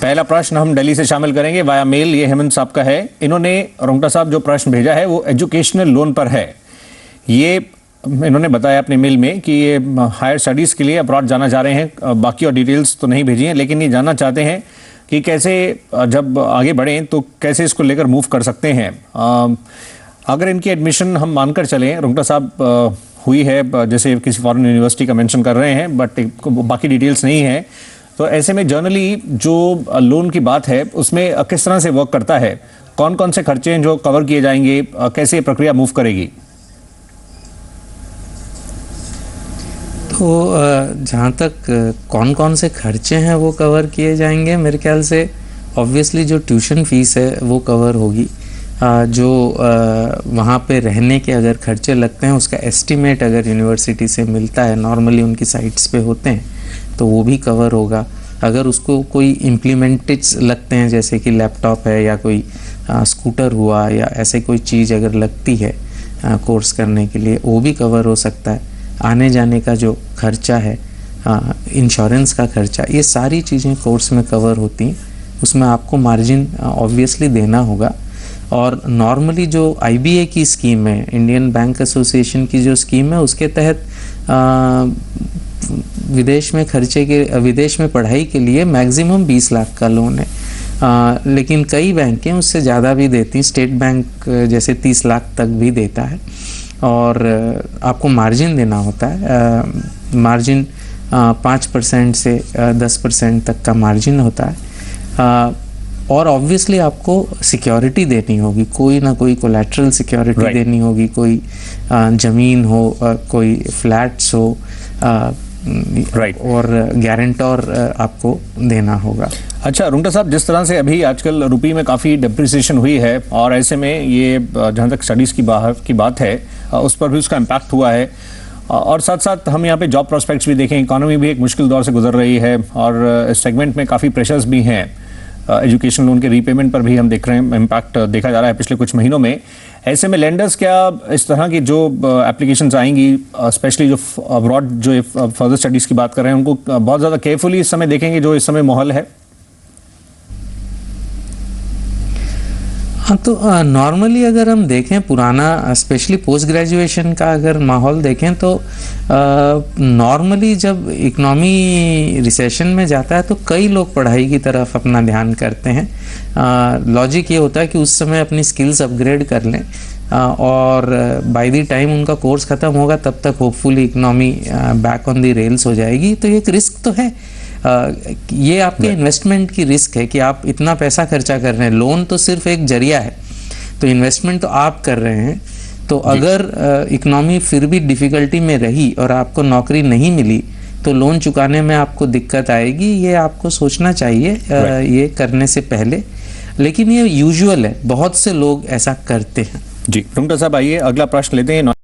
पहला प्रश्न हम दिल्ली से शामिल करेंगे वाया मेल। ये हेमंत साहब का है। इन्होंने रोंगटा साहब जो प्रश्न भेजा है वो एजुकेशनल लोन पर है। ये इन्होंने बताया अपने मेल में कि ये हायर स्टडीज़ के लिए अब्रॉड जाना चाह रहे हैं। बाकी और डिटेल्स तो नहीं भेजी हैं, लेकिन ये जानना चाहते हैं कि कैसे जब आगे बढ़ें तो कैसे इसको लेकर मूव कर सकते हैं। अगर इनकी एडमिशन हम मानकर चलें, रोंगटा साहब हुई है जैसे किसी फॉरेन यूनिवर्सिटी का मेंशन कर रहे हैं, बट बाकी डिटेल्स नहीं है, तो ऐसे में जनरली जो लोन की बात है उसमें किस तरह से वर्क करता है, कौन कौन से खर्चे हैं जो कवर किए जाएंगे, कैसे प्रक्रिया मूव करेगी? तो जहाँ तक कौन कौन से खर्चे हैं वो कवर किए जाएंगे, मेरे ख्याल से ऑब्वियसली जो ट्यूशन फीस है वो कवर होगी। जो वहाँ पे रहने के अगर खर्चे लगते हैं उसका एस्टीमेट अगर यूनिवर्सिटी से मिलता है, नॉर्मली उनकी साइट्स पे होते हैं, तो वो भी कवर होगा। अगर उसको कोई इम्प्लीमेंटेज लगते हैं जैसे कि लैपटॉप है या कोई स्कूटर हुआ या ऐसे कोई चीज़ अगर लगती है कोर्स करने के लिए, वो भी कवर हो सकता है। आने जाने का जो खर्चा है, इंश्योरेंस का खर्चा, ये सारी चीज़ें कोर्स में कवर होती हैं। उसमें आपको मार्जिन ऑब्वियसली देना होगा। और नॉर्मली जो IBA की स्कीम है, इंडियन बैंक एसोसिएशन की जो स्कीम है, उसके तहत विदेश में पढ़ाई के लिए मैक्सिमम 20 लाख का लोन है। लेकिन कई बैंकें उससे ज़्यादा भी देती हैं। स्टेट बैंक जैसे 30 लाख तक भी देता है। और आपको मार्जिन देना होता है। मार्जिन 5% से 10% तक का मार्जिन होता है। और ऑब्वियसली आपको सिक्योरिटी देनी होगी, कोई ना कोई कोलैटरल सिक्योरिटी देनी होगी, कोई ज़मीन हो, कोई फ्लैट्स हो, और गारंटर आपको देना होगा। अच्छा रोंगटा साहब, जिस तरह से अभी आजकल रुपये में काफ़ी डिप्रिसिएशन हुई है और ऐसे में ये जहाँ तक स्टडीज़ की बात है उस पर भी उसका इम्पैक्ट हुआ है, और साथ साथ हम यहाँ पे जॉब प्रोस्पेक्ट्स भी देखें, इकोनॉमी भी एक मुश्किल दौर से गुजर रही है और इस सेगमेंट में काफ़ी प्रेशर्स भी हैं। एजुकेशन लोन के रीपेमेंट पर भी हम देख रहे हैं इम्पैक्ट देखा जा रहा है पिछले कुछ महीनों में। ऐसे में लेंडर्स क्या इस तरह की जो एप्लीकेशंस आएंगी, स्पेशली जो अब्रॉड जो फर्दर स्टडीज़ की बात कर रहे हैं, उनको बहुत ज़्यादा केयरफुली इस समय देखेंगे जो इस समय माहौल है? हाँ, तो नॉर्मली अगर हम देखें पुराना, स्पेशली पोस्ट ग्रेजुएशन का अगर माहौल देखें तो नॉर्मली जब इकोनॉमी रिसेशन में जाता है तो कई लोग पढ़ाई की तरफ अपना ध्यान करते हैं। लॉजिक ये होता है कि उस समय अपनी स्किल्स अपग्रेड कर लें और बाय द टाइम उनका कोर्स ख़त्म होगा तब तक hopefully economy back on the rails हो जाएगी। तो ये एक रिस्क तो है। ये आपके इन्वेस्टमेंट की रिस्क है कि आप इतना पैसा खर्चा कर रहे हैं। लोन तो सिर्फ एक जरिया है, तो इन्वेस्टमेंट तो आप कर रहे हैं। तो अगर इकोनॉमी फिर भी डिफ़िकल्टी में रही और आपको नौकरी नहीं मिली तो लोन चुकाने में आपको दिक्कत आएगी। ये आपको सोचना चाहिए ये करने से पहले, लेकिन ये यूजुअल है, बहुत से लोग ऐसा करते हैं। जी रोंगटा साहब, आइए अगला प्रश्न लेते हैं।